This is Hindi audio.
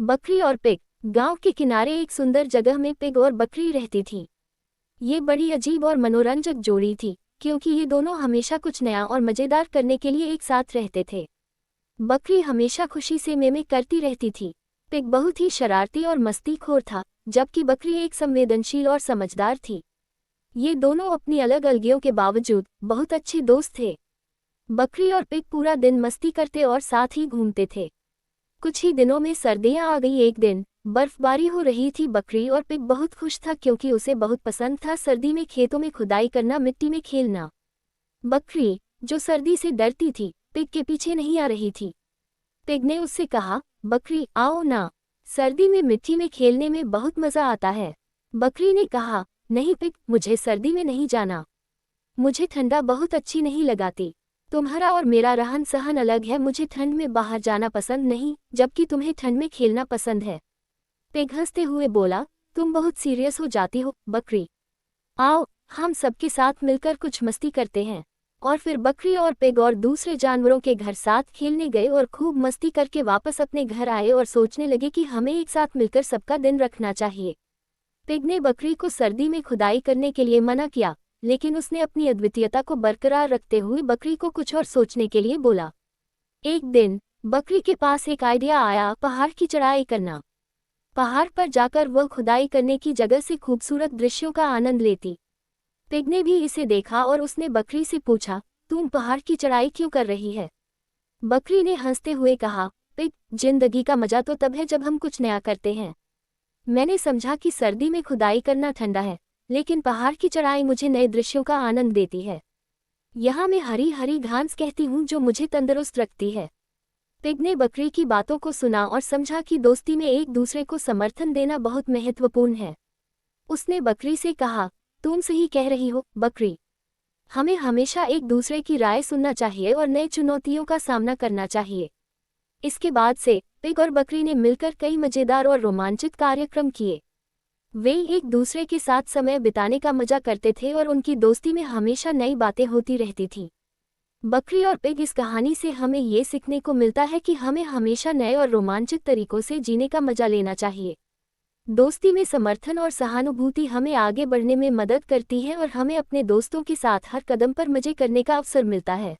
बकरी और पिग। गांव के किनारे एक सुंदर जगह में पिग और बकरी रहती थी। ये बड़ी अजीब और मनोरंजक जोड़ी थी, क्योंकि ये दोनों हमेशा कुछ नया और मजेदार करने के लिए एक साथ रहते थे। बकरी हमेशा खुशी से मेमे करती रहती थी। पिग बहुत ही शरारती और मस्तीखोर था, जबकि बकरी एक संवेदनशील और समझदार थी। ये दोनों अपनी अलग अलगियों के बावजूद बहुत अच्छे दोस्त थे। बकरी और पिग पूरा दिन मस्ती करते और साथ ही घूमते थे। कुछ ही दिनों में सर्दियां आ गई। एक दिन बर्फबारी हो रही थी। बकरी और पिग बहुत खुश था, क्योंकि उसे बहुत पसंद था सर्दी में खेतों में खुदाई करना, मिट्टी में खेलना। बकरी, जो सर्दी से डरती थी, पिग के पीछे नहीं आ रही थी। पिग ने उससे कहा, बकरी आओ ना, सर्दी में मिट्टी में खेलने में बहुत मजा आता है। बकरी ने कहा, नहीं पिग, मुझे सर्दी में नहीं जाना। मुझे ठंडा बहुत अच्छी नहीं लगाती। तुम्हारा और मेरा रहन सहन अलग है। मुझे ठंड में बाहर जाना पसंद नहीं, जबकि तुम्हें ठंड में खेलना पसंद है। पिग हंसते हुए बोला, तुम बहुत सीरियस हो जाती हो बकरी। आओ, हम सबके साथ मिलकर कुछ मस्ती करते हैं। और फिर बकरी और पिग और दूसरे जानवरों के घर साथ खेलने गए और खूब मस्ती करके वापस अपने घर आए और सोचने लगे कि हमें एक साथ मिलकर सबका दिन रखना चाहिए। पिग ने बकरी को सर्दी में खुदाई करने के लिए मना किया, लेकिन उसने अपनी अद्वितीयता को बरकरार रखते हुए बकरी को कुछ और सोचने के लिए बोला। एक दिन बकरी के पास एक आइडिया आया, पहाड़ की चढ़ाई करना। पहाड़ पर जाकर वह खुदाई करने की जगह से खूबसूरत दृश्यों का आनंद लेती। पिग ने भी इसे देखा और उसने बकरी से पूछा, तुम पहाड़ की चढ़ाई क्यों कर रही है? बकरी ने हंसते हुए कहा, पिग, जिंदगी का मजा तो तब है जब हम कुछ नया करते हैं। मैंने समझा कि सर्दी में खुदाई करना ठंडा है, लेकिन पहाड़ की चढ़ाई मुझे नए दृश्यों का आनंद देती है। यहाँ मैं हरी हरी घास कहती हूँ जो मुझे तंदुरुस्त रखती है। पिग ने बकरी की बातों को सुना और समझा कि दोस्ती में एक दूसरे को समर्थन देना बहुत महत्वपूर्ण है। उसने बकरी से कहा, तुम सही कह रही हो बकरी। हमें हमेशा एक दूसरे की राय सुनना चाहिए और नई चुनौतियों का सामना करना चाहिए। इसके बाद से पिग और बकरी ने मिलकर कई मजेदार और रोमांचित कार्यक्रम किए। वे एक दूसरे के साथ समय बिताने का मजा करते थे और उनकी दोस्ती में हमेशा नई बातें होती रहती थीं। बकरी और पिग, इस कहानी से हमें ये सीखने को मिलता है कि हमें हमेशा नए और रोमांचित तरीकों से जीने का मजा लेना चाहिए। दोस्ती में समर्थन और सहानुभूति हमें आगे बढ़ने में मदद करती है और हमें अपने दोस्तों के साथ हर कदम पर मजे करने का अवसर मिलता है।